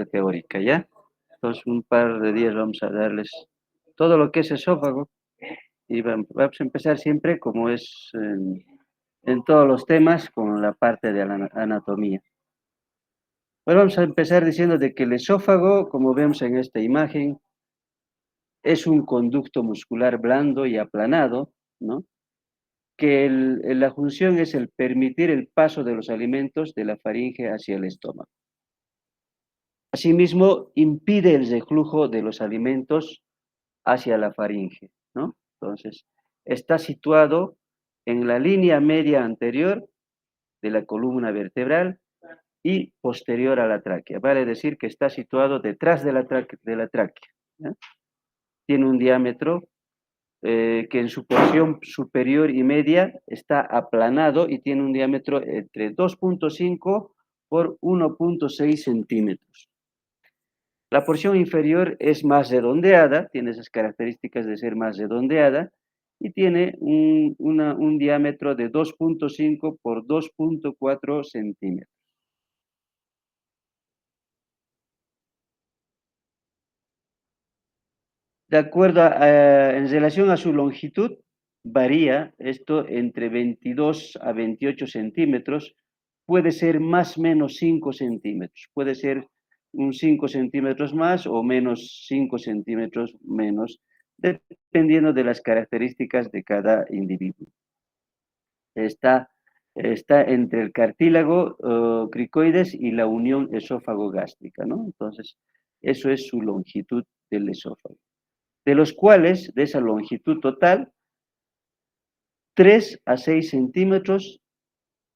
teórica, ¿ya? Entonces, un par de días vamos a darles todo lo que es esófago y vamos a empezar siempre, como es en todos los temas, con la parte de la anatomía. Bueno, vamos a empezar diciendo de que el esófago, como vemos en esta imagen, es un conducto muscular blando y aplanado, ¿no? Que la función es el permitir el paso de los alimentos de la faringe hacia el estómago. Asimismo, impide el reflujo de los alimentos hacia la faringe, ¿no? Entonces, está situado en la línea media anterior de la columna vertebral y posterior a la tráquea. Vale decir que está situado detrás de la tráquea, ¿ya? Tiene un diámetro que en su porción superior y media está aplanado y tiene un diámetro entre 2.5 por 1.6 centímetros. La porción inferior es más redondeada, tiene esas características de ser más redondeada y tiene un diámetro de 2.5 por 2.4 centímetros. De acuerdo en relación a su longitud, varía esto entre 22 a 28 centímetros, puede ser más o menos 5 centímetros, puede ser un 5 centímetros más o menos 5 centímetros menos, dependiendo de las características de cada individuo. Está entre el cartílago cricoides y la unión esófago-gástrica, ¿no? Entonces, eso es su longitud del esófago, de los cuales, de esa longitud total, 3 a 6 centímetros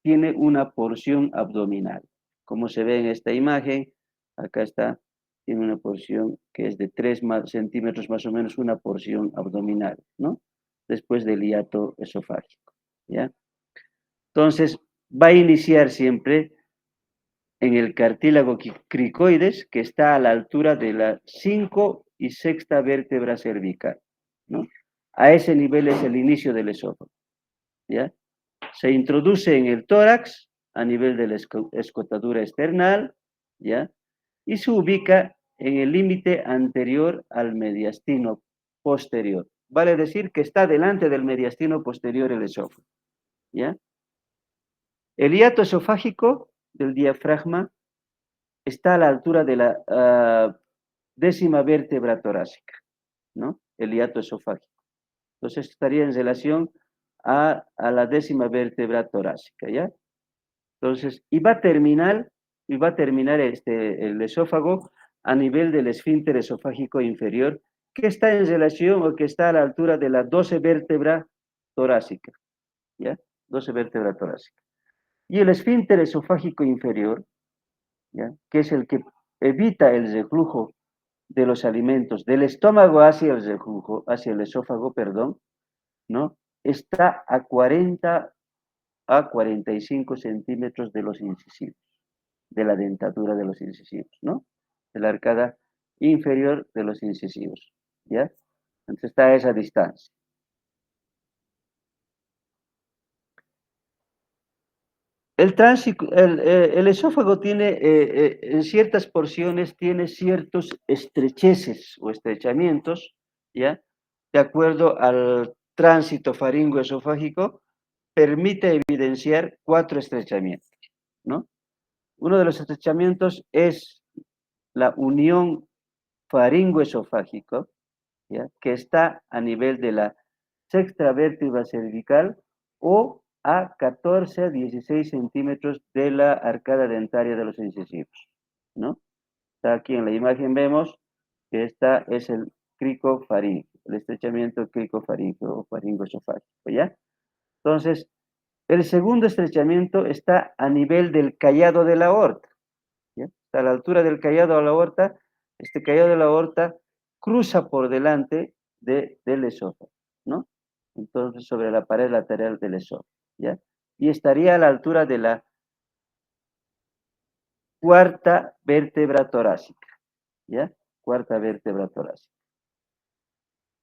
tiene una porción abdominal. Como se ve en esta imagen, acá está, tiene una porción que es de 3 centímetros más o menos, una porción abdominal, ¿no? Después del hiato esofágico, ¿ya? Entonces, va a iniciar siempre en el cartílago cricoides, que está a la altura de la 5 y sexta vértebra cervical, ¿no? A ese nivel es el inicio del esófago, ¿ya? Se introduce en el tórax a nivel de la escotadura external, ¿ya? Y se ubica en el límite anterior al mediastino posterior. Vale decir que está delante del mediastino posterior el esófago, ¿ya? El hiato esofágico del diafragma está a la altura de la décima vértebra torácica, ¿no? El hiato esofágico. Entonces estaría en relación a la décima vértebra torácica, ¿ya? Entonces, y va a terminar el esófago a nivel del esfínter esofágico inferior, que está en relación o que está a la altura de la 12 vértebra torácica, ¿ya? 12 vértebra torácica. Y el esfínter esofágico inferior, ¿ya? Que es el que evita el reflujo de los alimentos del estómago hacia el reflujo, hacia el esófago, perdón, ¿no? Está a 40 a 45 centímetros de los incisivos, de la dentadura de los incisivos, ¿no? De la arcada inferior de los incisivos, ¿ya? Entonces está a esa distancia. El esófago tiene, en ciertas porciones, tiene ciertos estrecheces o estrechamientos, ¿ya? De acuerdo al tránsito faringoesofágico, permite evidenciar 4 estrechamientos, ¿no? Uno de los estrechamientos es la unión faringoesofágico, ¿ya? Que está a nivel de la sexta vértebra cervical o a 14 a 16 centímetros de la arcada dentaria de los incisivos, ¿no? Está aquí en la imagen vemos que esta es el cricofaringeo, el estrechamiento cricofaringeo o faringoesofágico, ¿ya? Entonces, el segundo estrechamiento está a nivel del callado de la aorta, ¿ya? Está a la altura del callado de la aorta. Este callado de la aorta cruza por delante del esófago, ¿no? Entonces, sobre la pared lateral del esófago, ¿ya? Y estaría a la altura de la cuarta vértebra torácica, ¿ya? Cuarta vértebra torácica.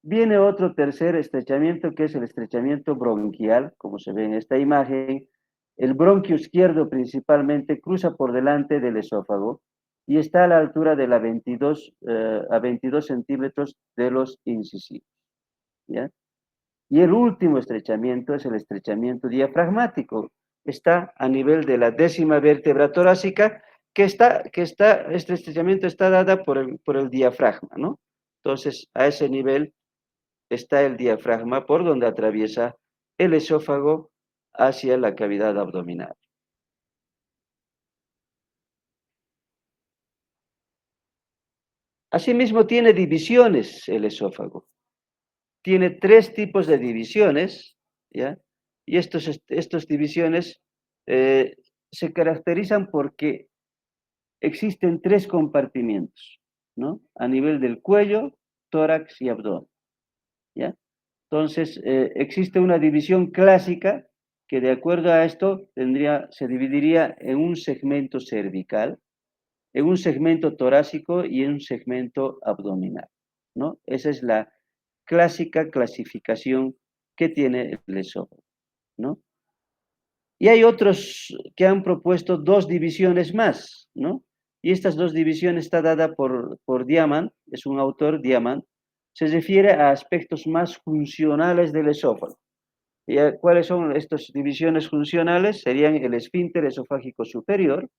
Viene otro tercer estrechamiento, que es el estrechamiento bronquial, como se ve en esta imagen. El bronquio izquierdo principalmente cruza por delante del esófago, y está a la altura de a 22 centímetros de los incisivos, ¿ya? Y el último estrechamiento es el estrechamiento diafragmático. Está a nivel de la 10ª vértebra torácica, este estrechamiento está dada por el diafragma, ¿no? Entonces, a ese nivel está el diafragma por donde atraviesa el esófago hacia la cavidad abdominal. Asimismo, tiene divisiones el esófago. Tiene 3 tipos de divisiones, ¿ya? Y estas divisiones eh, se caracterizan porque existen 3 compartimientos, ¿no? A nivel del cuello, tórax y abdomen, ¿ya? Entonces, existe una división clásica que de acuerdo a esto se dividiría en un segmento cervical, en un segmento torácico y en un segmento abdominal, ¿no? Esa es la clásica clasificación que tiene el esófago, ¿no? Y hay otros que han propuesto 2 divisiones más, ¿no? Y estas 2 divisiones está dada por Diamant, es un autor, Diamant, se refiere a aspectos más funcionales del esófago. ¿Y cuáles son estas divisiones funcionales? Serían el esfínter esofágico superior,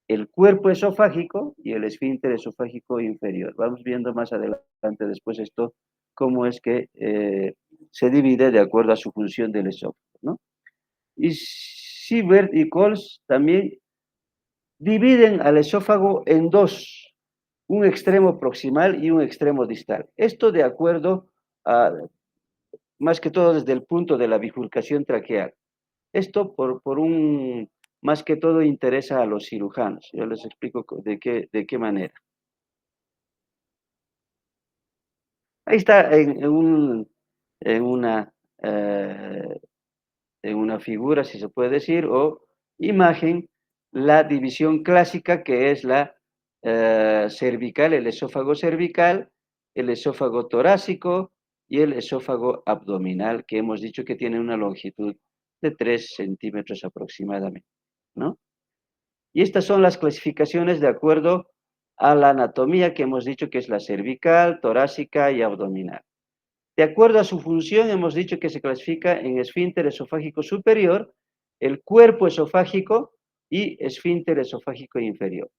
el cuerpo esofágico y el esfínter esofágico inferior. Vamos viendo más adelante después esto, cómo es que se divide de acuerdo a su función del esófago, ¿no? Y Siebert y Coles también dividen al esófago en 2, un extremo proximal y un extremo distal. Esto de acuerdo a, más que todo desde el punto de la bifurcación traqueal. Esto más que todo interesa a los cirujanos. Yo les explico de qué manera. Ahí está en una, eh, en una figura, si se puede decir, o imagen, la división clásica que es la cervical, el esófago cervical, el esófago torácico y el esófago abdominal, que hemos dicho que tiene una longitud de 3 centímetros aproximadamente, ¿no? Y estas son las clasificaciones de acuerdo a la anatomía que hemos dicho que es la cervical, torácica y abdominal. De acuerdo a su función, hemos dicho que se clasifica en esfínter esofágico superior, el cuerpo esofágico y esfínter esofágico inferior,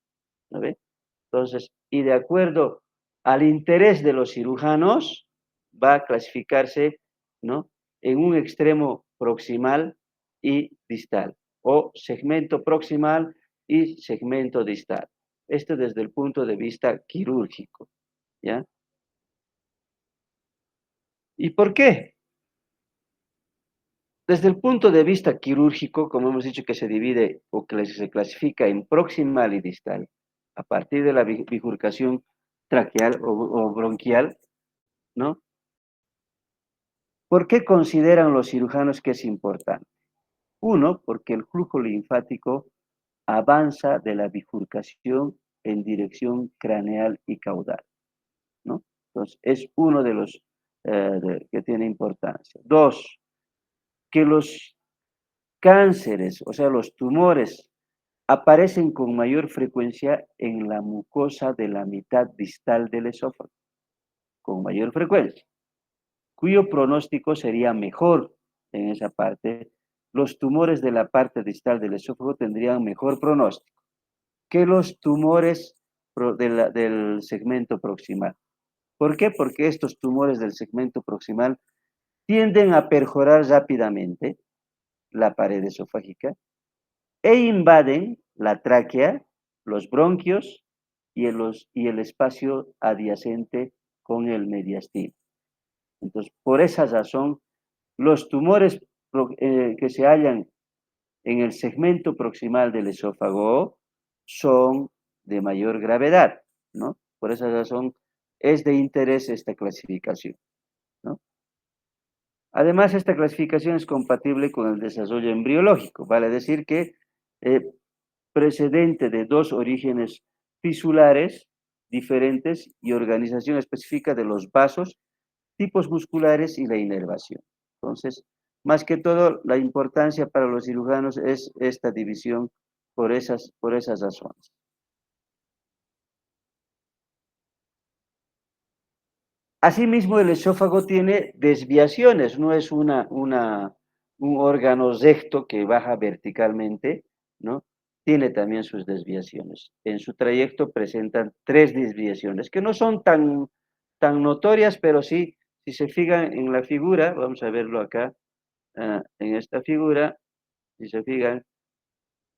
¿no ve? Entonces, y de acuerdo al interés de los cirujanos, va a clasificarse, ¿no?, en un extremo proximal y distal, o segmento proximal y segmento distal. Esto desde el punto de vista quirúrgico, ¿ya? ¿Y por qué? Desde el punto de vista quirúrgico, como hemos dicho que se divide o que se clasifica en proximal y distal, a partir de la bifurcación traqueal o bronquial, ¿no? ¿Por qué consideran los cirujanos que es importante? Uno, porque el flujo linfático avanza de la bifurcación en dirección craneal y caudal, ¿no? Entonces, es uno de los que tiene importancia. Dos, que los cánceres, o sea, los tumores, aparecen con mayor frecuencia en la mucosa de la mitad distal del esófago, con mayor frecuencia, cuyo pronóstico sería mejor en esa parte. Los tumores de la parte distal del esófago tendrían mejor pronóstico que los tumores del segmento proximal. ¿Por qué? Porque estos tumores del segmento proximal tienden a perforar rápidamente la pared esofágica e invaden la tráquea, los bronquios y el espacio adyacente con el mediastino. Entonces, por esa razón, los tumores que se hallan en el segmento proximal del esófago son de mayor gravedad, ¿no? Por esa razón es de interés esta clasificación, ¿no? Además, esta clasificación es compatible con el desarrollo embriológico, vale decir que eh, precedente de 2 orígenes fisulares diferentes y organización específica de los vasos, tipos musculares y la inervación. Entonces, más que todo, la importancia para los cirujanos es esta división por esas razones. Asimismo, el esófago tiene desviaciones, no es un órgano recto que baja verticalmente, ¿no? Tiene también sus desviaciones. En su trayecto presentan tres desviaciones, que no son tan notorias, pero sí, si se fijan en la figura, vamos a verlo acá, en esta figura, si se fijan,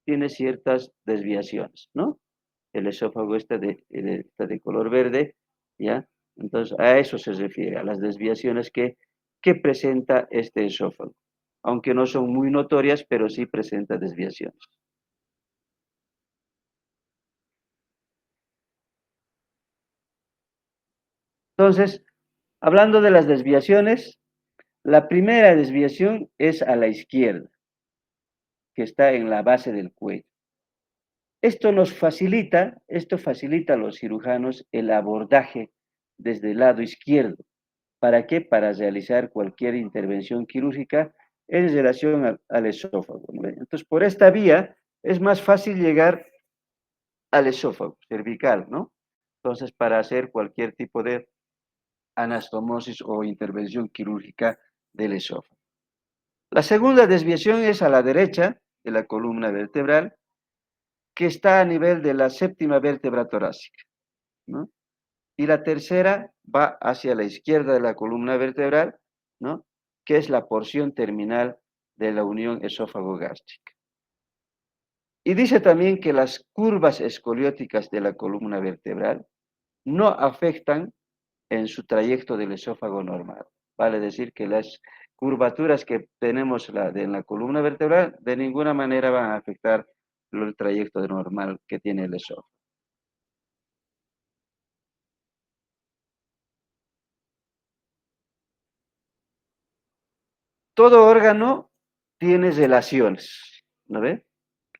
tiene ciertas desviaciones, ¿no? El esófago está de color verde, ¿ya? Entonces, a eso se refiere, a las desviaciones que presenta este esófago, aunque no son muy notorias, pero sí presenta desviaciones. Entonces, hablando de las desviaciones, la primera desviación es a la izquierda, que está en la base del cuello. Esto facilita a los cirujanos el abordaje desde el lado izquierdo. ¿Para qué? Para realizar cualquier intervención quirúrgica en relación al esófago, ¿no? Entonces, por esta vía es más fácil llegar al esófago cervical, ¿no? Entonces, para hacer cualquier tipo de anastomosis o intervención quirúrgica del esófago. La segunda desviación es a la derecha de la columna vertebral, que está a nivel de la séptima vértebra torácica, ¿no? Y la tercera va hacia la izquierda de la columna vertebral, ¿no? Que es la porción terminal de la unión esófago-gástrica. Y dice también que las curvas escolióticas de la columna vertebral no afectan en su trayecto del esófago normal. Vale decir que las curvaturas que tenemos en la columna vertebral de ninguna manera van a afectar el trayecto normal que tiene el esófago. Todo órgano tiene relaciones, ¿no ve?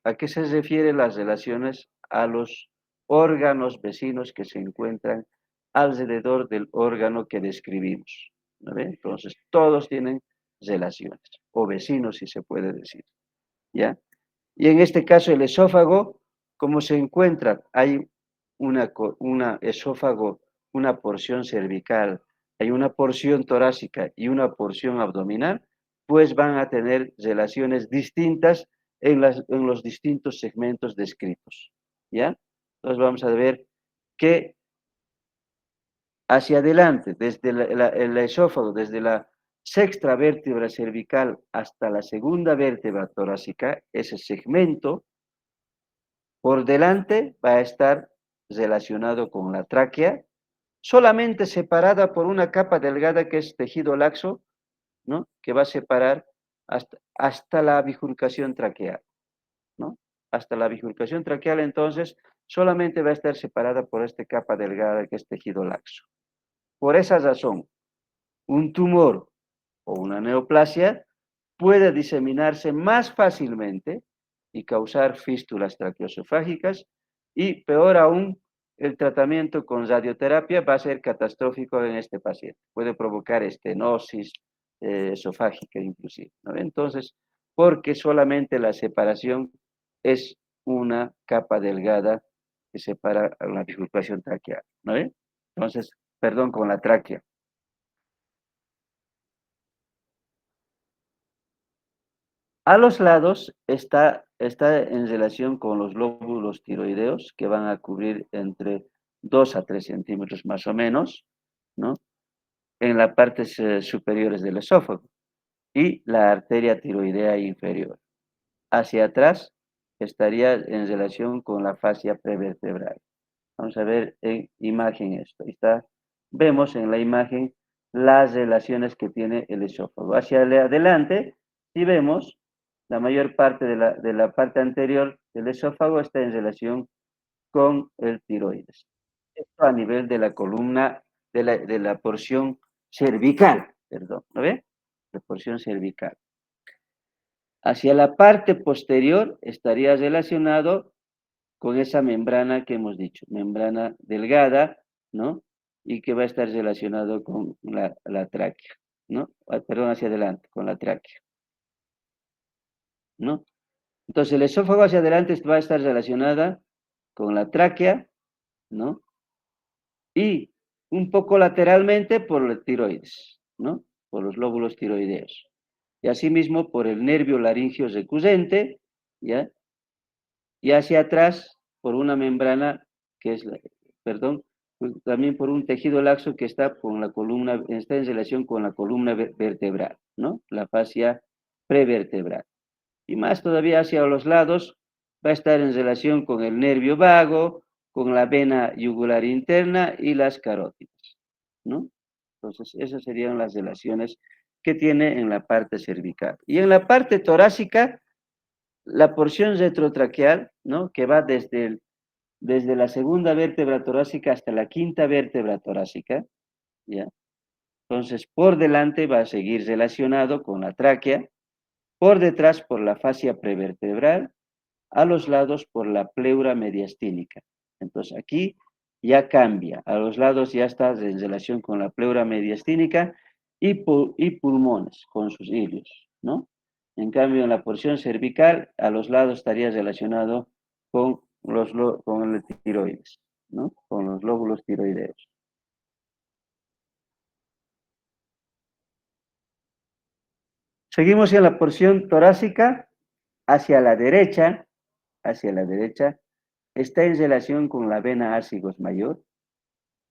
¿A qué se refieren las relaciones? A los órganos vecinos que se encuentran alrededor del órgano que describimos, ¿no ve? Entonces, todos tienen relaciones, o vecinos, si se puede decir, ¿ya? Y en este caso, el esófago, como se encuentra, hay una esófago, una porción cervical, hay una porción torácica y una porción abdominal, pues van a tener relaciones distintas en los distintos segmentos descritos, ¿ya? Entonces vamos a ver que hacia adelante, desde el esófago, desde la sexta vértebra cervical hasta la segunda vértebra torácica, ese segmento por delante va a estar relacionado con la tráquea, solamente separada por una capa delgada que es tejido laxo, ¿no? Que va a separar hasta la bifurcación traqueal, ¿no? Hasta la bifurcación traqueal, entonces, solamente va a estar separada por esta capa delgada que es tejido laxo. Por esa razón, un tumor o una neoplasia puede diseminarse más fácilmente y causar fístulas traqueoesofágicas y, peor aún, el tratamiento con radioterapia va a ser catastrófico en este paciente. Puede provocar estenosis esofágica inclusive, ¿no? Entonces, porque solamente la separación es una capa delgada que separa la bifurcación traqueal, ¿no? Entonces, perdón, con la tráquea. A los lados está en relación con los lóbulos tiroideos, que van a cubrir entre 2 a 3 centímetros más o menos, ¿no? En las partes superiores del esófago y la arteria tiroidea inferior. Hacia atrás estaría en relación con la fascia prevertebral. Vamos a ver en imagen esto. Vemos en la imagen las relaciones que tiene el esófago. Hacia adelante, si vemos, la mayor parte de la parte anterior del esófago está en relación con el tiroides. Esto a nivel de la columna, de la porción cervical, perdón, ¿no ve? La porción cervical. Hacia la parte posterior estaría relacionado con esa membrana que hemos dicho, membrana delgada, ¿no? Y que va a estar relacionado con la tráquea, ¿no? Perdón, hacia adelante, con la tráquea, ¿no? Entonces el esófago hacia adelante va a estar relacionada con la tráquea, ¿no? Y un poco lateralmente por el tiroides, ¿no? Por los lóbulos tiroideos. Y asimismo por el nervio laringio recusente, ¿ya? Y hacia atrás por una membrana que es, perdón, también por un tejido laxo que está con la columna, está en relación con la columna vertebral, ¿no? La fascia prevertebral. Y más todavía hacia los lados va a estar en relación con el nervio vago, con la vena yugular interna y las carótidas, ¿no? Entonces, esas serían las relaciones que tiene en la parte cervical. Y en la parte torácica, la porción retrotraqueal, ¿no? Que va desde la segunda vértebra torácica hasta la quinta vértebra torácica, ¿ya? Entonces, por delante va a seguir relacionado con la tráquea, por detrás por la fascia prevertebral, a los lados por la pleura mediastínica. Entonces, aquí ya cambia, a los lados ya está en relación con la pleura mediastínica y pulmones con sus hilios, ¿no? En cambio, en la porción cervical, a los lados estaría relacionado con con el tiroides, ¿no? Con los lóbulos tiroideos. Seguimos en la porción torácica, hacia la derecha, está en relación con la vena ácigos mayor,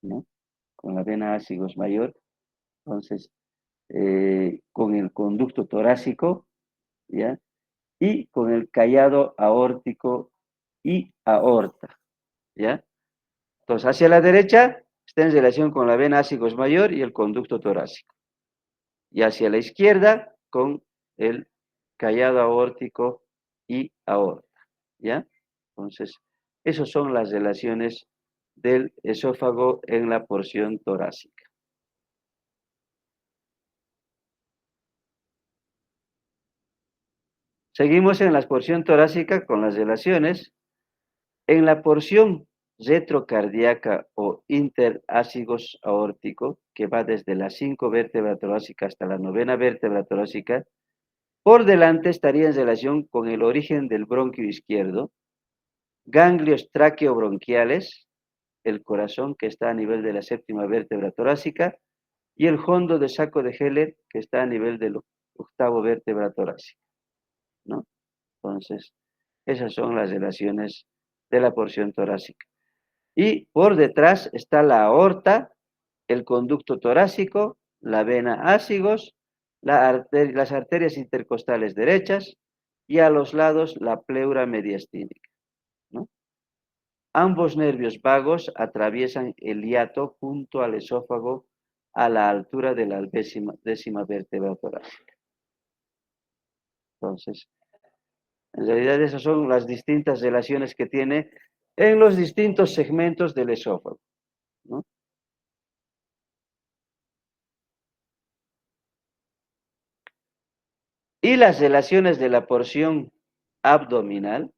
¿no? Con la vena ácigos mayor, entonces, con el conducto torácico, ¿ya? Y con el callado aórtico y aorta, ¿ya? Entonces, hacia la derecha está en relación con la vena ácigos mayor y el conducto torácico. Y hacia la izquierda con el callado aórtico y aorta, ¿ya? Entonces, esas son las relaciones del esófago en la porción torácica. Seguimos en la porción torácica con las relaciones. En la porción retrocardíaca o interácigos aórtico, que va desde las 5 vértebras torácicas hasta la novena vértebra torácica, por delante estaría en relación con el origen del bronquio izquierdo, ganglios traqueobronquiales, el corazón que está a nivel de la séptima vértebra torácica, y el fondo de saco de Heller que está a nivel del octavo vértebra torácica, ¿no? Entonces, esas son las relaciones de la porción torácica. Y por detrás está la aorta, el conducto torácico, la vena ácigos, las arterias intercostales derechas y a los lados la pleura mediastínica, ¿no? Ambos nervios vagos atraviesan el hiato junto al esófago a la altura de la décima vértebra torácica. Entonces, en realidad esas son las distintas relaciones que tiene en los distintos segmentos del esófago, ¿no? Y las relaciones de la porción abdominal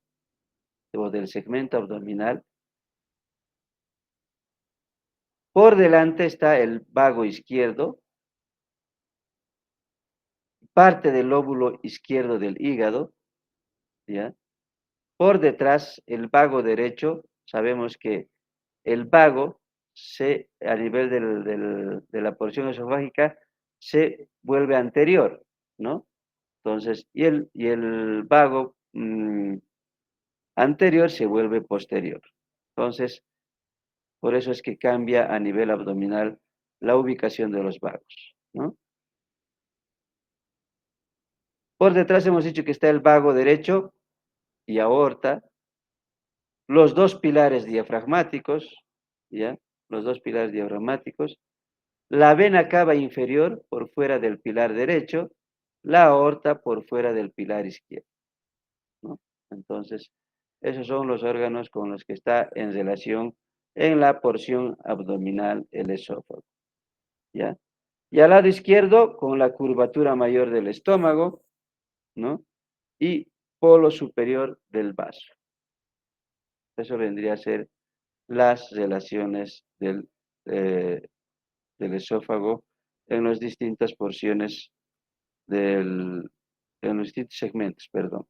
o del segmento abdominal, por delante está el vago izquierdo, parte del lóbulo izquierdo del hígado, ¿ya? Por detrás el vago derecho, sabemos que el vago a nivel de la porción esofágica se vuelve anterior, ¿no? Entonces, y el vago anterior se vuelve posterior. Entonces, por eso es que cambia a nivel abdominal la ubicación de los vagos, ¿no? Por detrás hemos dicho que está el vago derecho y aorta, los dos pilares diafragmáticos, ¿ya? Los dos pilares diafragmáticos, la vena cava inferior por fuera del pilar derecho, la aorta por fuera del pilar izquierdo, ¿no? Entonces, esos son los órganos con los que está en relación en la porción abdominal el esófago, ¿ya? Y al lado izquierdo, con la curvatura mayor del estómago, ¿no? Y polo superior del vaso. Eso vendría a ser las relaciones eh, del esófago en las distintas porciones en los distintos segmentos, perdón.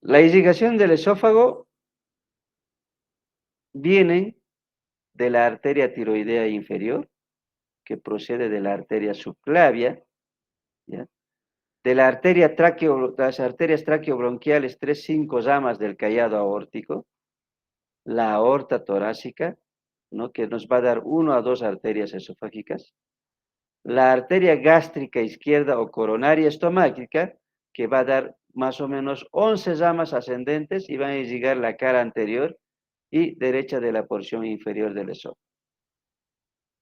La irrigación del esófago vienen de la arteria tiroidea inferior, que procede de la arteria subclavia, ¿ya? De la arteria las arterias traqueobronquiales, 3-5 ramas del callado aórtico, la aorta torácica, ¿no? Que nos va a dar 1 a 2 arterias esofágicas, la arteria gástrica izquierda o coronaria estomáquica, que va a dar más o menos 11 ramas ascendentes y van a llegar la cara anterior y derecha de la porción inferior del esófago.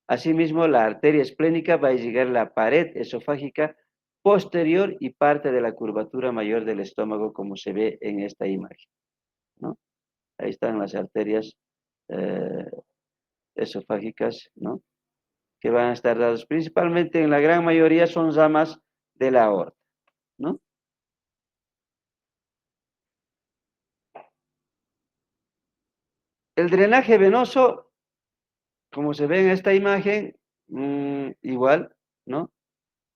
Asimismo, la arteria esplénica va a llegar a la pared esofágica posterior y parte de la curvatura mayor del estómago, como se ve en esta imagen, ¿no? Ahí están las arterias eh, esofágicas, ¿no? Que van a estar dadas principalmente, en la gran mayoría son ramas de la aorta, ¿no? El drenaje venoso, como se ve en esta imagen, igual, ¿no?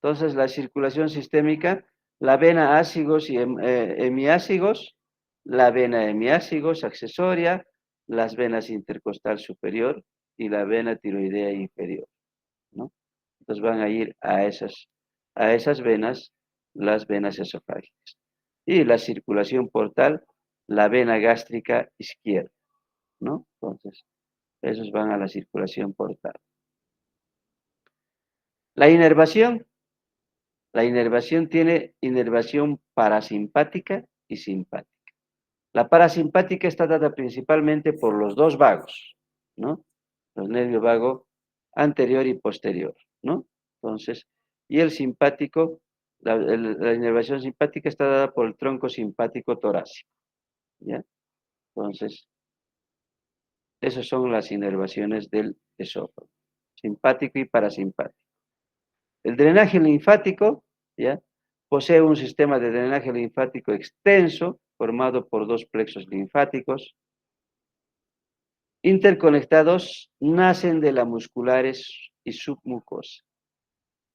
Entonces, la circulación sistémica, la vena ácigos y hemiácigos, la vena hemiácigos accesoria, las venas intercostal superior y la vena tiroidea inferior, ¿no? Entonces van a ir a esas venas, las venas esofágicas. Y la circulación portal, la vena gástrica izquierda, ¿no? Entonces, esos van a la circulación portal. La inervación. La inervación tiene inervación parasimpática y simpática. La parasimpática está dada principalmente por los dos vagos, ¿no? Los nervios vago anterior y posterior, ¿no? Entonces, y el simpático, la inervación simpática está dada por el tronco simpático torácico, ¿ya? Entonces, esas son las inervaciones del esófago, simpático y parasimpático. El drenaje linfático, ¿ya? Posee un sistema de drenaje linfático extenso, formado por dos plexos linfáticos. Interconectados, nacen de la musculares y submucosa.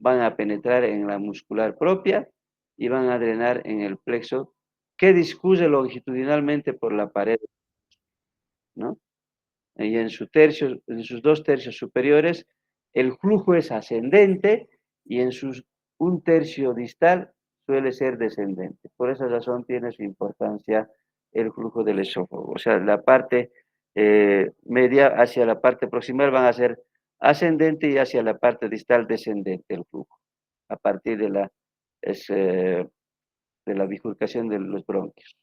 Van a penetrar en la muscular propia y van a drenar en el plexo que discurre longitudinalmente por la pared, ¿no? Y en sus 2 tercios superiores, el flujo es ascendente y en sus 1 tercio distal suele ser descendente. Por esa razón tiene su importancia el flujo del esófago. O sea, la parte media hacia la parte proximal van a ser ascendente y hacia la parte distal descendente el flujo, a partir de la bifurcación de los bronquios.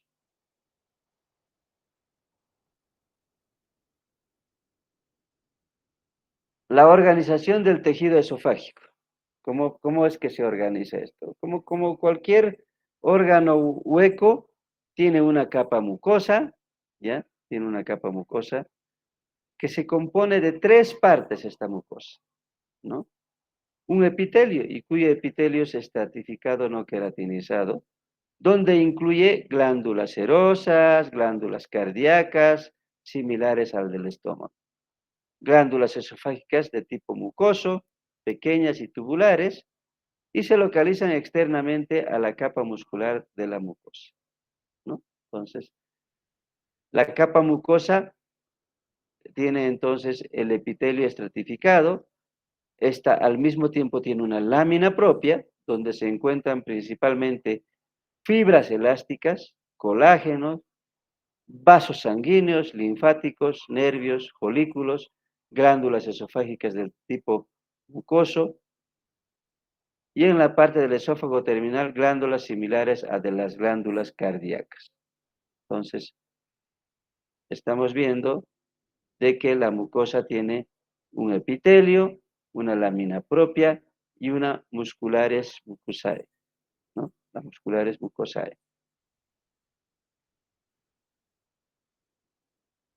La organización del tejido esofágico. ¿Cómo es que se organiza esto? Como cualquier órgano hueco, tiene una capa mucosa, ¿ya? Tiene una capa mucosa que se compone de 3 partes esta mucosa, ¿no? Un epitelio, y cuyo epitelio es estratificado no queratinizado, donde incluye glándulas serosas, glándulas cardíacas, similares al del estómago. Glándulas esofágicas de tipo mucoso, pequeñas y tubulares, y se localizan externamente a la capa muscular de la mucosa, ¿no? Entonces, la capa mucosa tiene entonces el epitelio estratificado, esta al mismo tiempo tiene una lámina propia, donde se encuentran principalmente fibras elásticas, colágenos, vasos sanguíneos, linfáticos, nervios, folículos, glándulas esofágicas del tipo mucoso, y en la parte del esófago terminal, glándulas similares a de las glándulas cardíacas. Entonces, estamos viendo de que la mucosa tiene un epitelio, una lámina propia y una musculares mucosae, ¿no? Las musculares mucosae.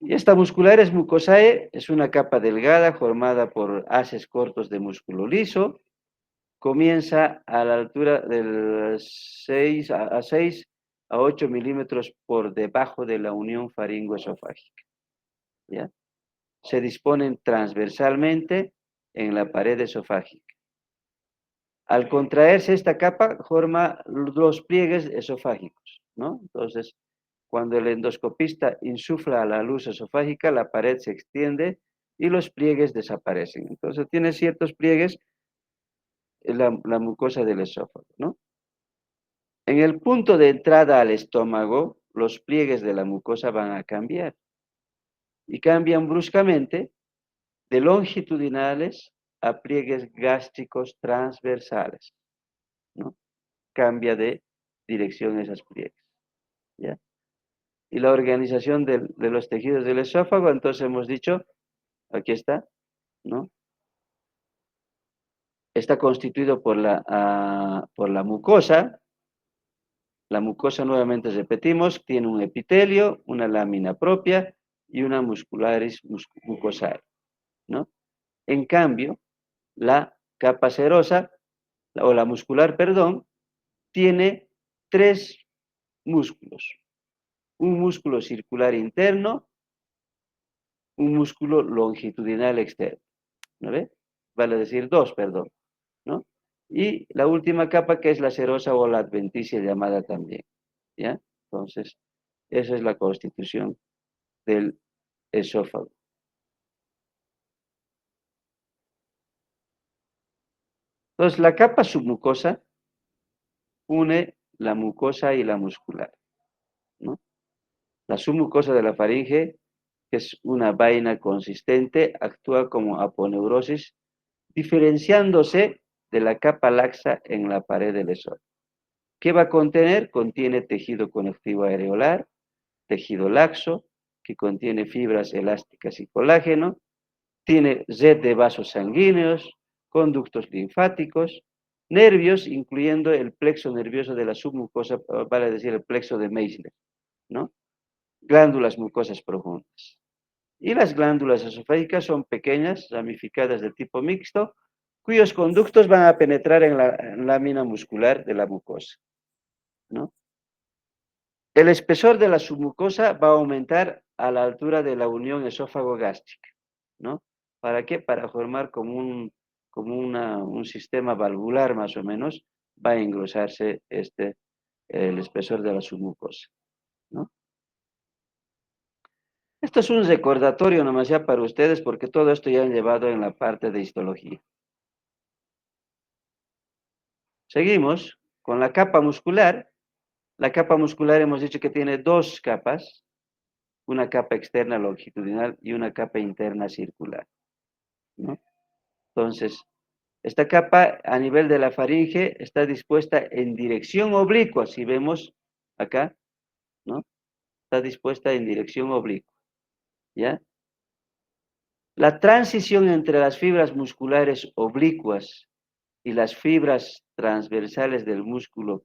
Y esta musculares mucosae es una capa delgada formada por haces cortos de músculo liso. Comienza a la altura de 6 a 8 milímetros por debajo de la unión faringoesofágica, ¿ya? Se disponen transversalmente en la pared esofágica. Al contraerse esta capa, forma los pliegues esofágicos, ¿no? Entonces, Cuando el endoscopista insufla la luz esofágica, la pared se extiende y los pliegues desaparecen. Entonces tiene ciertos pliegues en la mucosa del esófago, ¿no? En el punto de entrada al estómago, los pliegues de la mucosa van a cambiar y cambian bruscamente de longitudinales a pliegues gástricos transversales, ¿no? Cambia de dirección esas pliegues, ¿ya? Y la organización de los tejidos del esófago, entonces hemos dicho, aquí está, ¿no? Está constituido por la mucosa. La mucosa, nuevamente repetimos, tiene un epitelio, una lámina propia y una muscularis mucosal, ¿no? En cambio, la capa serosa, o la muscular, perdón, tiene tres músculos. Un músculo circular interno, un músculo longitudinal externo, ¿no ve? Vale decir dos, perdón, ¿no? Y la última capa, que es la serosa o la adventicia llamada también, ¿ya? Entonces, esa es la constitución del esófago. Entonces, la capa submucosa une la mucosa y la muscular, ¿no? La submucosa de la faringe, que es una vaina consistente, actúa como aponeurosis, diferenciándose de la capa laxa en la pared del esófago. ¿Qué va a contener? Contiene tejido conectivo areolar, tejido laxo, que contiene fibras elásticas y colágeno, tiene red de vasos sanguíneos, conductos linfáticos, nervios, incluyendo el plexo nervioso de la submucosa, vale decir el plexo de Meissner, ¿no? Glándulas mucosas profundas. Y las glándulas esofágicas son pequeñas, ramificadas de tipo mixto, cuyos conductos van a penetrar en la lámina muscular de la mucosa, ¿no? El espesor de la submucosa va a aumentar a la altura de la unión esófago-gástrica, ¿no? ¿Para qué? Para formar como un sistema valvular más o menos, va a engrosarse el espesor de la submucosa, ¿no? Esto es un recordatorio nomás ya para ustedes, porque todo esto ya han llevado en la parte de histología. Seguimos con la capa muscular. La capa muscular hemos dicho que tiene dos capas, una capa externa longitudinal y una capa interna circular, ¿no? Entonces, esta capa a nivel de la faringe está dispuesta en dirección oblicua, si vemos acá, ¿no? Está dispuesta en dirección oblicua, ¿ya? La transición entre las fibras musculares oblicuas y las fibras transversales del músculo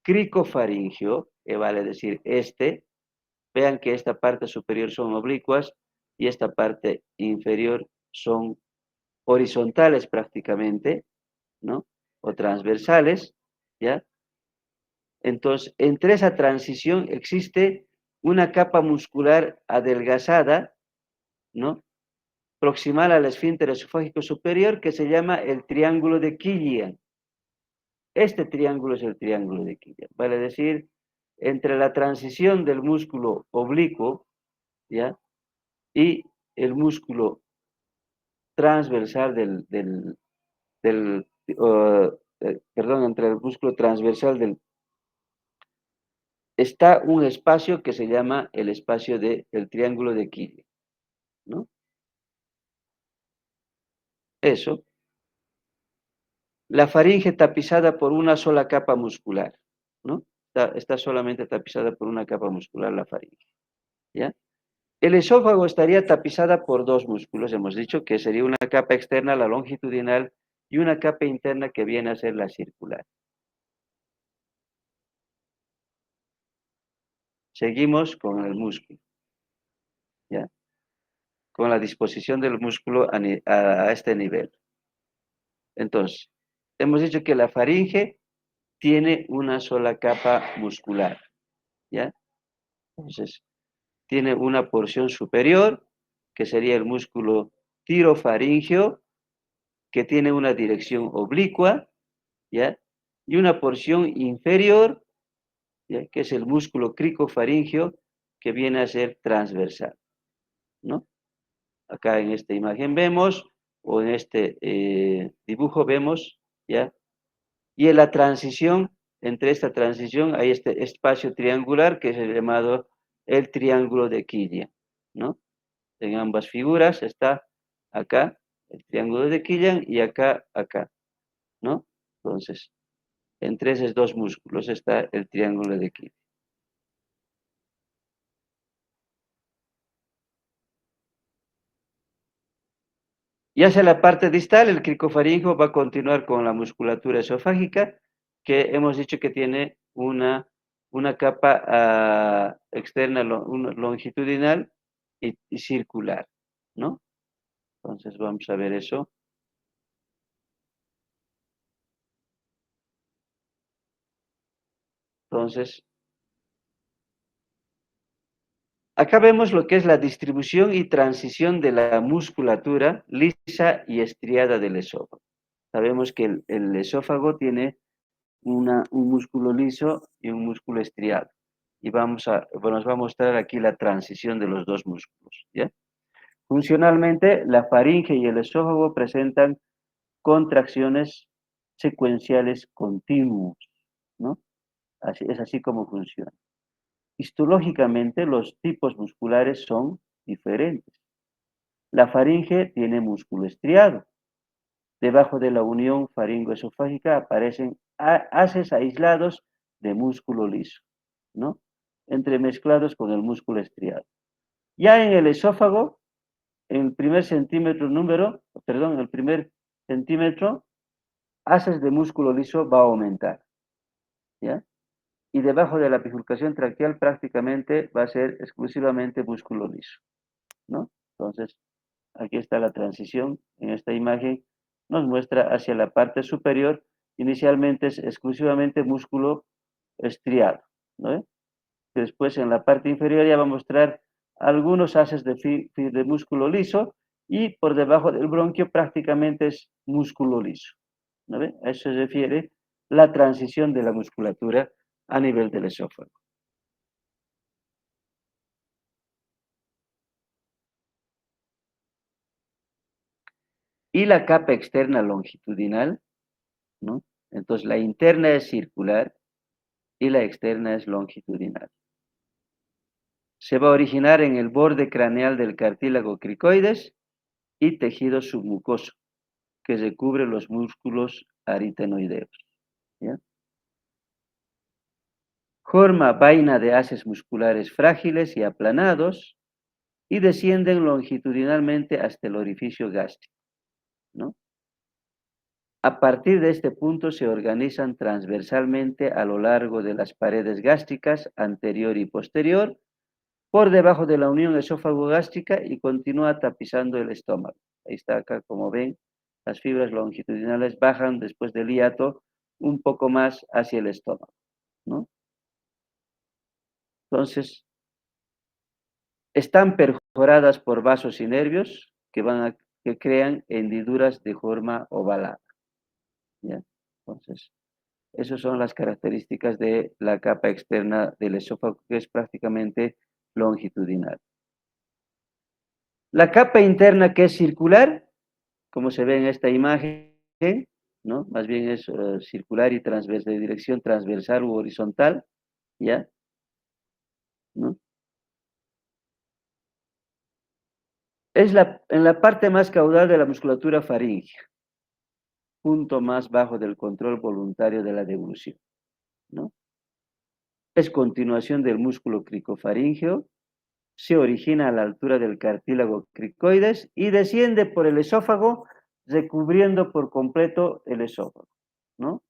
cricofaringio, que vale decir vean que esta parte superior son oblicuas y esta parte inferior son horizontales prácticamente, ¿no? O transversales, ¿ya? Entonces, entre esa transición existe una capa muscular adelgazada, ¿no? Proximal al esfínter esofágico superior, que se llama el triángulo de Killian. Este triángulo es el triángulo de Killian. Vale decir, entre la transición del músculo oblicuo, ¿ya? Y el músculo transversal perdón, entre el músculo transversal está un espacio que se llama el espacio del triángulo de Killian, ¿no? Eso. La faringe tapizada por una sola capa muscular, ¿no? Está solamente tapizada por una capa muscular la faringe, ¿ya? El esófago estaría tapizada por dos músculos, hemos dicho que sería una capa externa, la longitudinal, y una capa interna que viene a ser la circular. Seguimos con el músculo, ¿ya? Con la disposición del músculo a este nivel. Entonces, hemos dicho que la faringe tiene una sola capa muscular, ¿ya? Entonces, tiene una porción superior, que sería el músculo tirofaringeo, que tiene una dirección oblicua, ¿ya? Y una porción inferior, ¿ya? Que es el músculo cricofaringeo que viene a ser transversal, ¿no? Acá en esta imagen vemos, o en este dibujo vemos, ¿ya? Y en la transición, entre esta transición hay este espacio triangular que es el llamado el triángulo de Killian, ¿no? En ambas figuras está acá el triángulo de Killian y acá, ¿no? Entonces, entre esos dos músculos está el triángulo de Killian. Y hacia la parte distal, el cricofaringeo va a continuar con la musculatura esofágica, que hemos dicho que tiene una capa externa longitudinal y circular, ¿no? Entonces vamos a ver eso. Entonces, acá vemos lo que es la distribución y transición de la musculatura lisa y estriada del esófago. Sabemos que el esófago tiene un músculo liso y un músculo estriado. Y bueno, nos va a mostrar aquí la transición de los dos músculos, ¿ya? Funcionalmente, la faringe y el esófago presentan contracciones secuenciales continuas, ¿no? Es así como funciona. Histológicamente, los tipos musculares son diferentes. La faringe tiene músculo estriado. Debajo de la unión faringoesofágica aparecen haces aislados de músculo liso, ¿no? Entremezclados con el músculo estriado. Ya en el esófago, en el primer centímetro en el primer centímetro, haces de músculo liso va a aumentar, ¿ya? Y debajo de la bifurcación traqueal prácticamente va a ser exclusivamente músculo liso, ¿no? Entonces, aquí está la transición en esta imagen, nos muestra hacia la parte superior, inicialmente es exclusivamente músculo estriado, ¿no? Después en la parte inferior ya va a mostrar algunos haces de músculo liso y por debajo del bronquio prácticamente es músculo liso, ¿no ve? A eso se refiere la transición de la musculatura a nivel del esófago. Y la capa externa longitudinal, ¿no? Entonces la interna es circular y la externa es longitudinal. Se va a originar en el borde craneal del cartílago cricoides y tejido submucoso, que recubre los músculos aritenoideos, ¿ya? Forma vaina de haces musculares frágiles y aplanados y descienden longitudinalmente hasta el orificio gástrico, ¿no? A partir de este punto se organizan transversalmente a lo largo de las paredes gástricas anterior y posterior, por debajo de la unión esófago-gástrica y continúa tapizando el estómago. Ahí está acá, como ven, las fibras longitudinales bajan después del hiato un poco más hacia el estómago, ¿no? Entonces, están perforadas por vasos y nervios que crean hendiduras de forma ovalada, ¿ya? Entonces, esas son las características de la capa externa del esófago, que es prácticamente longitudinal. La capa interna, que es circular, como se ve en esta imagen, ¿no? Más bien es circular y transversal, de dirección transversal u horizontal, ¿ya? ¿No? Es en la parte más caudal de la musculatura faríngea, punto más bajo del control voluntario de la devolución, ¿no? Es continuación del músculo cricofaríngeo, se origina a la altura del cartílago cricoides y desciende por el esófago, recubriendo por completo el esófago, ¿no?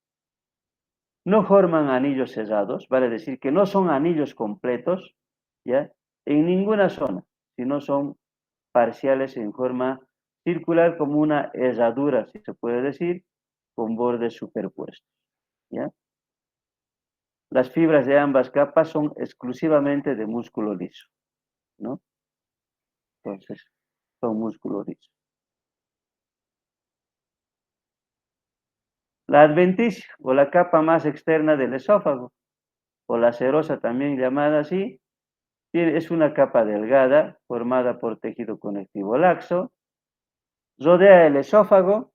No forman anillos cerrados, vale decir que no son anillos completos, ¿ya? En ninguna zona, sino son parciales en forma circular como una herradura, si se puede decir, con bordes superpuestos, ¿ya? Las fibras de ambas capas son exclusivamente de músculo liso, ¿no? Entonces, son músculo liso. La adventicia o la capa más externa del esófago. o la serosa también llamada así, es una capa delgada formada por tejido conectivo laxo, rodea el esófago,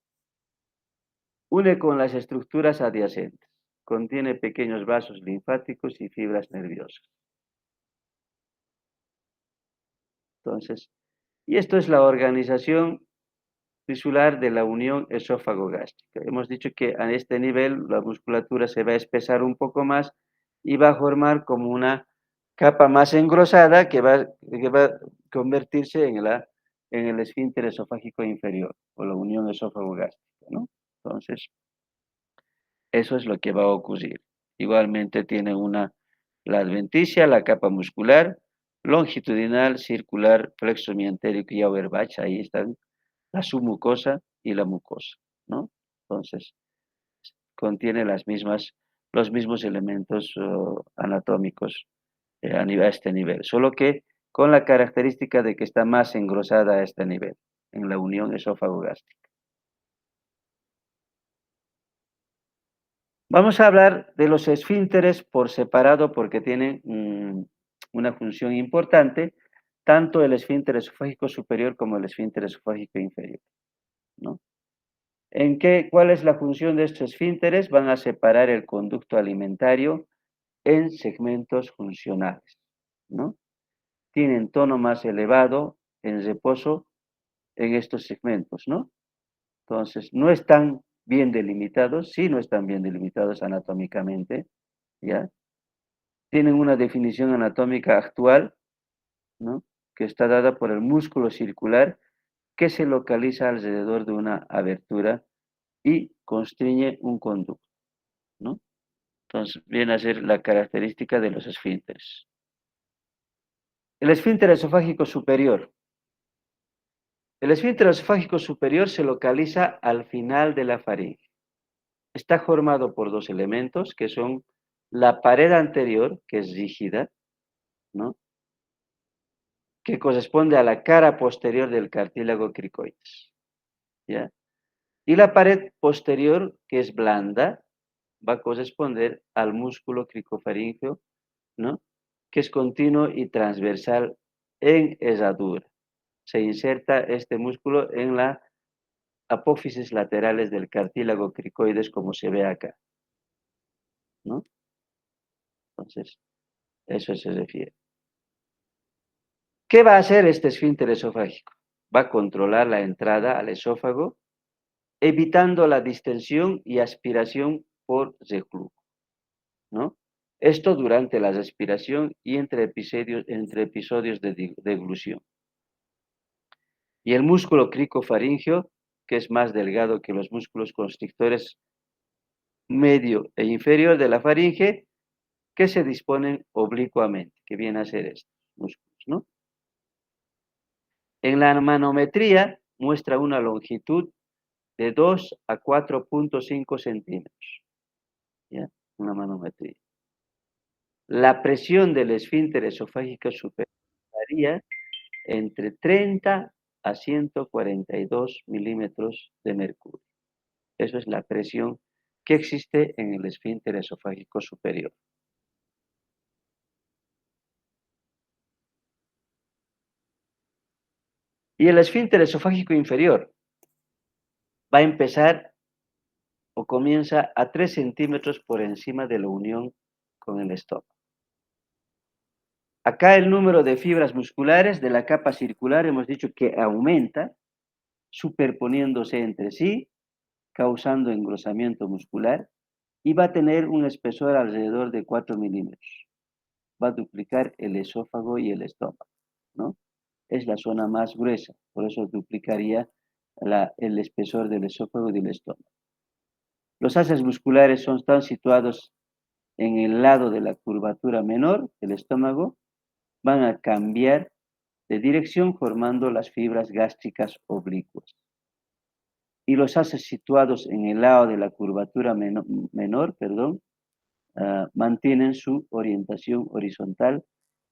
une con las estructuras adyacentes, contiene pequeños vasos linfáticos y fibras nerviosas. Entonces, y esto es la organización tisular de la unión esófago-gástrica. Hemos dicho que a este nivel la musculatura se va a espesar un poco más y va a formar como una capa más engrosada que va a convertirse en el esfínter esofágico inferior o la unión esófago-gástrica, ¿no? Entonces, eso es lo que va a ocurrir. Igualmente tiene la adventicia, la capa muscular, longitudinal, circular, plexo mientérico y Auerbach, ahí están la submucosa y la mucosa, ¿no? Entonces, contiene los mismos elementos anatómicos a este nivel, solo que con la característica de que está más engrosada a este nivel, en la unión esófago-gástrica. Vamos a hablar de los esfínteres por separado porque tienen una función importante, tanto el esfínter esofágico superior como el esfínter esofágico inferior, ¿no? ¿Cuál es la función de estos esfínteres? Van a separar el conducto alimentario en segmentos funcionales, ¿no? Tienen tono más elevado en reposo en estos segmentos, ¿no? Entonces, no están bien delimitados, sí no están bien delimitados anatómicamente, ¿ya? Tienen una definición anatómica actual, ¿no? Que está dada por el músculo circular que se localiza alrededor de una abertura y constriñe un conducto, ¿no? Entonces, viene a ser la característica de los esfínteres. El esfínter esofágico superior. El esfínter esofágico superior se localiza al final de la faringe. Está formado por dos elementos que son la pared anterior, que es rígida, ¿no? Que corresponde a la cara posterior del cartílago cricoides, ¿ya? Y la pared posterior, que es blanda, va a corresponder al músculo cricofaríngeo, ¿no? Que es continuo y transversal en herradura. Se inserta este músculo en la apófisis laterales del cartílago cricoides, como se ve acá, ¿no? Entonces, eso se refiere. ¿Qué va a hacer este esfínter esofágico? Va a controlar la entrada al esófago, evitando la distensión y aspiración por reflujo, ¿no? Esto durante la respiración y entre episodios de deglución. Y el músculo cricofaríngeo, que es más delgado que los músculos constrictores medio e inferior de la faringe, que se disponen oblicuamente, que viene a ser estos músculos, ¿no? En la manometría muestra una longitud de 2 a 4.5 centímetros, ¿ya? Una manometría. La presión del esfínter esofágico superior varía entre 30 a 142 milímetros de mercurio. Eso es la presión que existe en el esfínter esofágico superior. Y el esfínter esofágico inferior va a empezar o comienza a 3 centímetros por encima de la unión con el estómago. Acá el número de fibras musculares de la capa circular hemos dicho que aumenta, superponiéndose entre sí, causando engrosamiento muscular, y va a tener un espesor alrededor de 4 milímetros. Va a duplicar el esófago y el estómago, ¿no? Es la zona más gruesa, por eso duplicaría el espesor del esófago y del estómago. Los haces musculares están situados en el lado de la curvatura menor del estómago, van a cambiar de dirección formando las fibras gástricas oblicuas. Y los haces situados en el lado de la curvatura menor, mantienen su orientación horizontal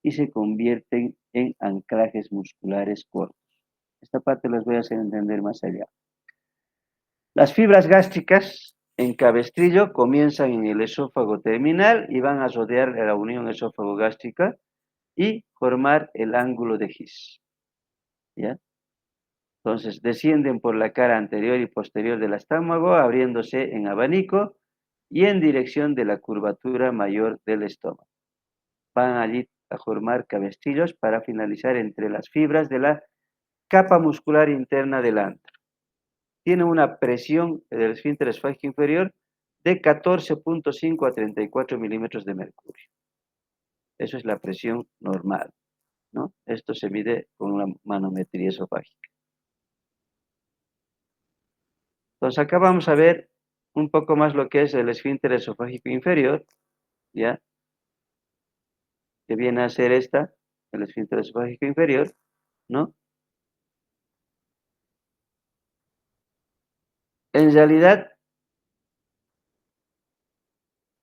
y se convierten en anclajes musculares cortos. Esta parte las voy a hacer entender más allá. Las fibras gástricas en cabestrillo comienzan en el esófago terminal y van a rodear la unión esófago-gástrica y formar el ángulo de His. ¿Ya? Entonces descienden por la cara anterior y posterior del estómago, abriéndose en abanico y en dirección de la curvatura mayor del estómago. Van allí a formar cabestrillos para finalizar entre las fibras de la capa muscular interna del antro. Tiene una presión del esfínter esofágico inferior de 14.5 a 34 milímetros de mercurio. Eso es la presión normal, ¿no? Esto se mide con la manometría esofágica. Entonces acá vamos a ver un poco más lo que es el esfínter esofágico inferior, ¿ya? Que viene a ser el esfínter esofágico inferior, ¿no? En realidad,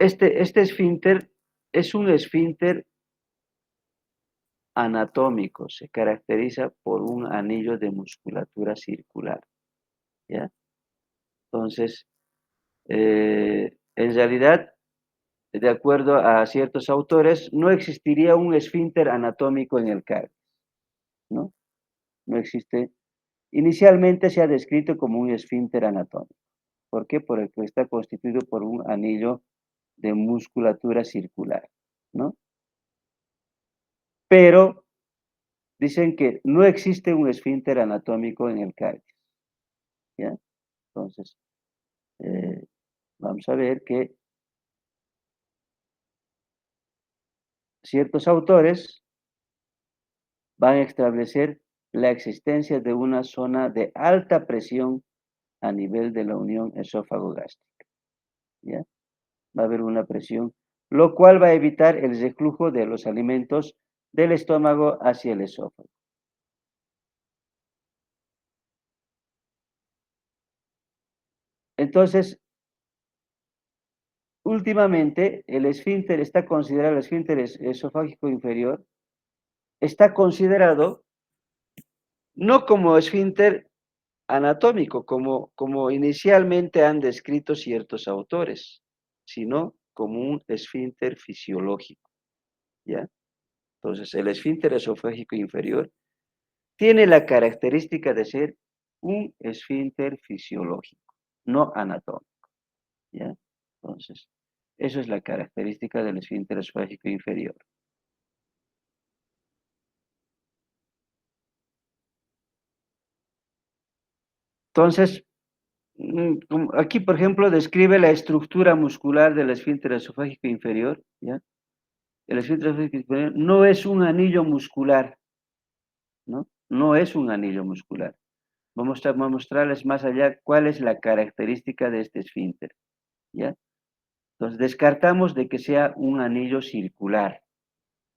este esfínter es un esfínter anatómico, se caracteriza por un anillo de musculatura circular, ¿ya? Entonces, en realidad, de acuerdo a ciertos autores, no existiría un esfínter anatómico en el cáliz, ¿no? No existe. Inicialmente se ha descrito como un esfínter anatómico. ¿Por qué? Porque está constituido por un anillo de musculatura circular, ¿no? Pero dicen que no existe un esfínter anatómico en el cáliz, ¿ya? Entonces, eh, vamos a ver que ciertos autores van a establecer la existencia de una zona de alta presión a nivel de la unión esófago-gástrica, ¿ya? Va a haber una presión, lo cual va a evitar el reflujo de los alimentos del estómago hacia el esófago. Entonces, últimamente, el esfínter está considerado, el esfínter esofágico inferior, está considerado no como esfínter anatómico, como inicialmente han descrito ciertos autores, sino como un esfínter fisiológico, ¿ya? Entonces, el esfínter esofágico inferior tiene la característica de ser un esfínter fisiológico, no anatómico, ¿ya? Entonces, eso es la característica del esfínter esofágico inferior. Entonces, aquí, por ejemplo, describe la estructura muscular del esfínter esofágico inferior, ¿ya? El esfínter esofágico inferior no es un anillo muscular, ¿no? No es un anillo muscular. Vamos a mostrarles más allá cuál es la característica de este esfínter, ¿ya? Entonces, descartamos de que sea un anillo circular,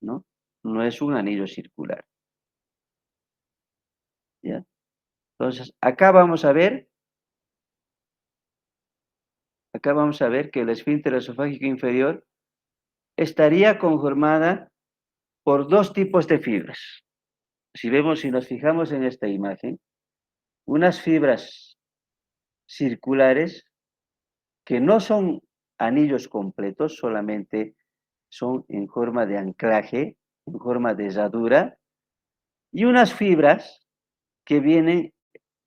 ¿no? No es un anillo circular, ¿ya? Entonces, acá vamos a ver que el esfínter esofágico inferior estaría conformada por dos tipos de fibras. Si nos fijamos en esta imagen, unas fibras circulares que no son anillos completos, solamente son en forma de anclaje, en forma de herradura, y unas fibras que vienen,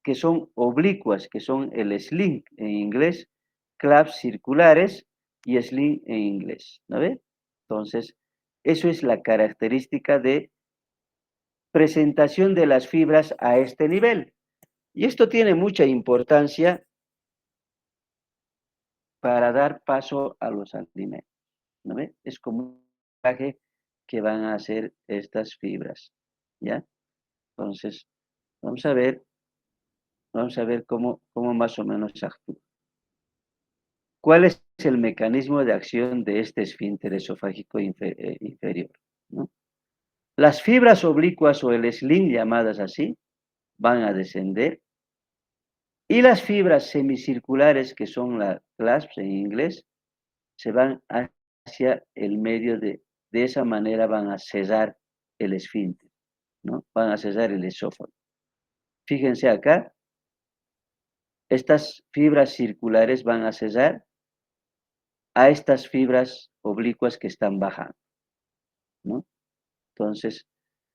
que son oblicuas, que son el sling en inglés, claves circulares y sling en inglés, ¿no ve? Entonces, eso es la característica de presentación de las fibras a este nivel. Y esto tiene mucha importancia para dar paso a los alimentos, ¿no ve? Es como un traje que van a hacer estas fibras, ¿ya? Entonces, vamos a ver, cómo más o menos actúa. ¿Cuál es el mecanismo de acción de este esfínter esofágico inferior, ¿no? Las fibras oblicuas o el sling, llamadas así, van a descender y las fibras semicirculares, que son las clasps en inglés, se van hacia el medio de esa manera van a cesar el esfínter, ¿no? Van a cesar el esófago. Fíjense acá, estas fibras circulares van a cesar a estas fibras oblicuas que están bajando, ¿no? Entonces,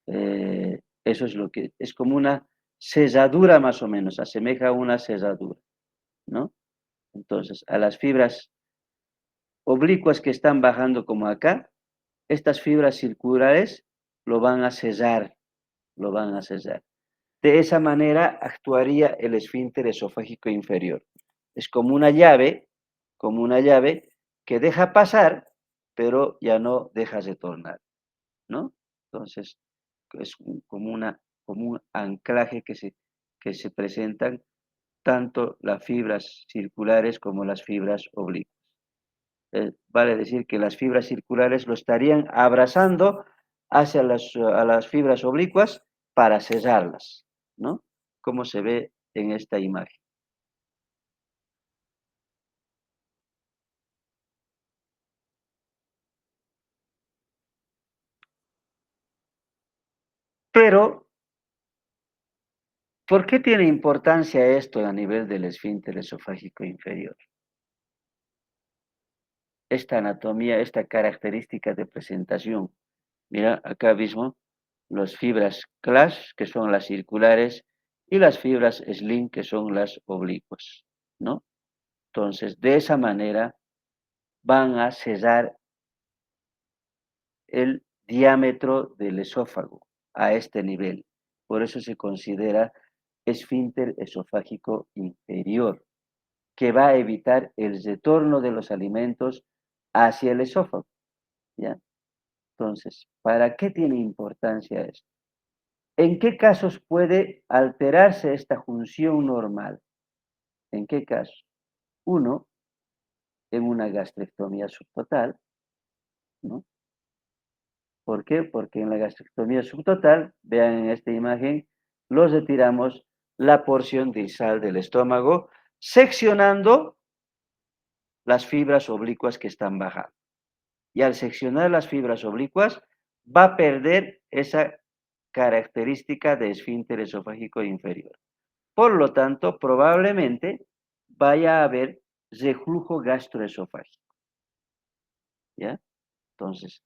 eso es lo que es como una cesadura más o menos, asemeja a una cesadura, ¿no? Entonces, a las fibras oblicuas que están bajando como acá, estas fibras circulares lo van a cesar, lo van a cesar. De esa manera actuaría el esfínter esofágico inferior. Es como una llave que deja pasar, pero ya no deja retornar, ¿no? Entonces, es como un anclaje que se presentan tanto las fibras circulares como las fibras oblicuas. Vale decir que las fibras circulares lo estarían abrazando hacia a las fibras oblicuas para cesarlas, ¿no? Como se ve en esta imagen. Pero, ¿por qué tiene importancia esto a nivel del esfínter esofágico inferior? Esta anatomía, esta característica de presentación. Mira, acá mismo, las fibras CLAS, que son las circulares, y las fibras SLIM, que son las oblicuas, ¿no? Entonces, de esa manera van a cesar el diámetro del esófago a este nivel. Por eso se considera esfínter esofágico inferior, que va a evitar el retorno de los alimentos hacia el esófago, ¿ya? Entonces, ¿para qué tiene importancia esto? ¿En qué casos puede alterarse esta función normal? ¿En qué casos? Uno, en una gastrectomía subtotal, ¿no? ¿Por qué? Porque en la gastrectomía subtotal, vean en esta imagen, los retiramos la porción distal del estómago, seccionando las fibras oblicuas que están bajando. Y al seccionar las fibras oblicuas, va a perder esa característica de esfínter esofágico inferior. Por lo tanto, probablemente vaya a haber reflujo gastroesofágico, ¿ya? Entonces,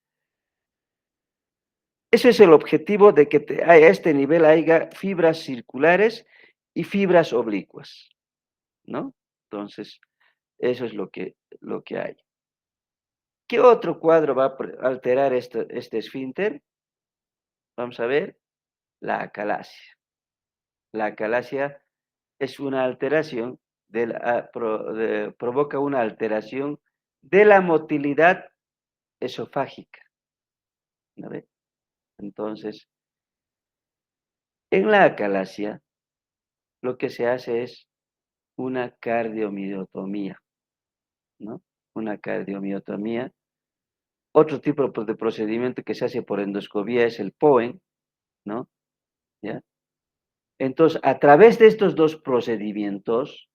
ese es el objetivo de que a este nivel haya fibras circulares y fibras oblicuas, ¿no? Entonces, eso es lo que hay. ¿Qué otro cuadro va a alterar este esfínter? Vamos a ver, la acalasia. La acalasia es una alteración, provoca una alteración de la motilidad esofágica, ¿no ve? Entonces, en la acalasia, lo que se hace es una cardiomiotomía, ¿no? Una cardiomiotomía. Otro tipo de procedimiento que se hace por endoscopía es el POEM, ¿no? ¿Ya? Entonces, a través de estos dos procedimientos,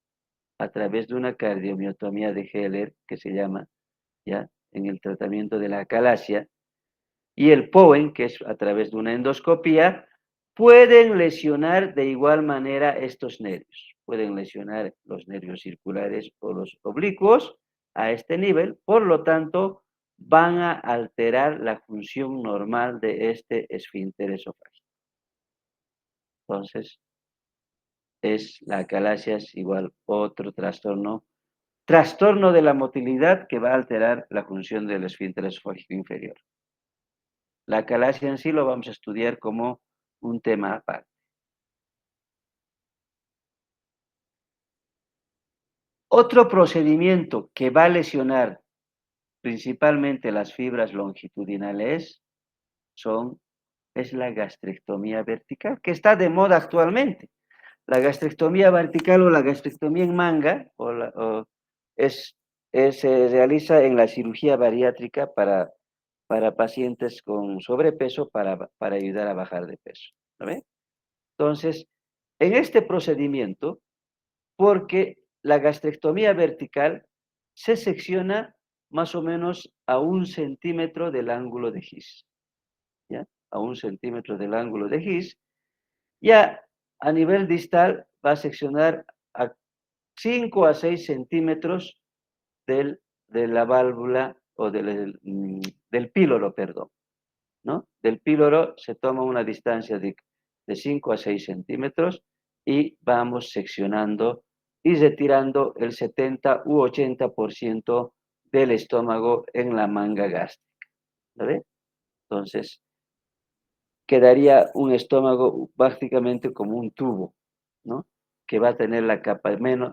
a través de una cardiomiotomía de Heller, que se llama, ¿ya? En el tratamiento de la acalasia, y el POEM, que es a través de una endoscopía, pueden lesionar de igual manera estos nervios. Pueden lesionar los nervios circulares o los oblicuos a este nivel, por lo tanto, van a alterar la función normal de este esfínter esofágico. Entonces, la acalasia es igual otro trastorno de la motilidad que va a alterar la función del esfínter esofágico inferior. La acalasia en sí lo vamos a estudiar como un tema aparte. Otro procedimiento que va a lesionar principalmente las fibras longitudinales es la gastrectomía vertical, que está de moda actualmente. La gastrectomía vertical o la gastrectomía en manga se realiza en la cirugía bariátrica para pacientes con sobrepeso para ayudar a bajar de peso, ¿no ve? Entonces, en este procedimiento, porque la gastrectomía vertical se secciona más o menos a 1 centímetro del ángulo de Gis, ¿ya? A 1 centímetro del ángulo de Gis. Ya a nivel distal va a seccionar a 5 a 6 centímetros de la válvula o del píloro, perdón, ¿no? Del píloro se toma una distancia de 5 a 6 centímetros y vamos seccionando y retirando el 70 u 80% del estómago en la manga gástrica. ¿Vale? Entonces, quedaría un estómago básicamente como un tubo, ¿no? Que va a tener la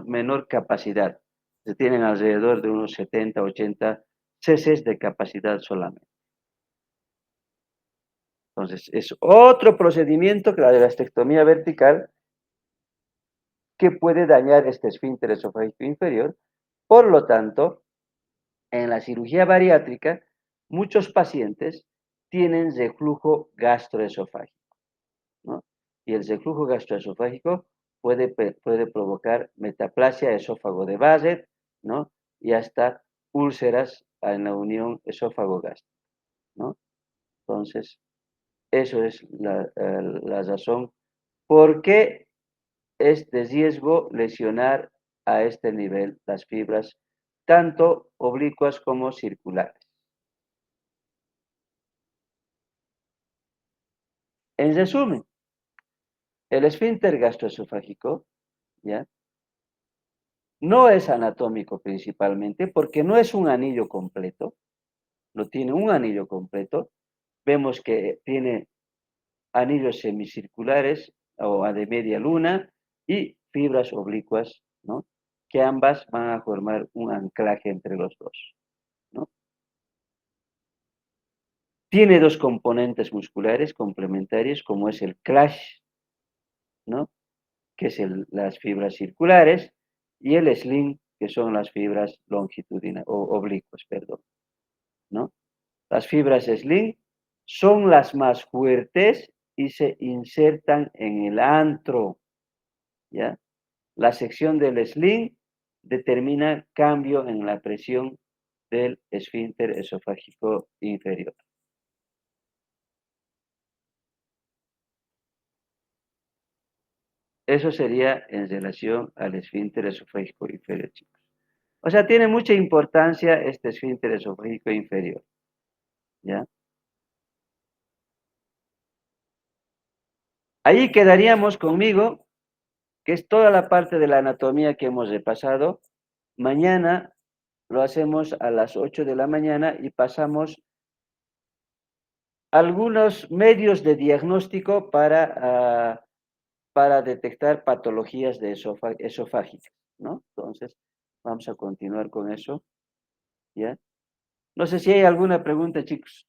menor capacidad. Se tienen alrededor de unos 70, 80 cc de capacidad solamente. Entonces, es otro procedimiento que la de la estectomía vertical que puede dañar este esfínter esofágico inferior. Por lo tanto, en la cirugía bariátrica, muchos pacientes tienen reflujo gastroesofágico, ¿no? Y el reflujo gastroesofágico puede provocar metaplasia esófago de Barrett, ¿no? Y hasta úlceras en la unión esófago-gástrico, ¿no? Entonces, eso es la razón por qué es de riesgo lesionar a este nivel las fibras, tanto oblicuas como circulares. En resumen, el esfínter gastroesofágico, ¿ya? No es anatómico principalmente porque no es un anillo completo, no tiene un anillo completo. Vemos que tiene anillos semicirculares o a de media luna y fibras oblicuas, ¿no? Que ambas van a formar un anclaje entre los dos, ¿no? Tiene dos componentes musculares complementarios, como es el clash, ¿no? Que es las fibras circulares, y el sling, que son las fibras longitudinales, o oblicuas, perdón, ¿no? Las fibras sling son las más fuertes y se insertan en el antro, ¿ya? La sección del sling determina cambio en la presión del esfínter esofágico inferior. Eso sería en relación al esfínter esofágico inferior, chicos. O sea, tiene mucha importancia este esfínter esofágico inferior, ¿ya? Ahí quedaríamos conmigo, que es toda la parte de la anatomía que hemos repasado. Mañana lo hacemos a las 8 de la mañana y pasamos algunos medios de diagnóstico para detectar patologías de esofágicas, ¿no? Entonces, vamos a continuar con eso, ¿ya? No sé si hay alguna pregunta, chicos.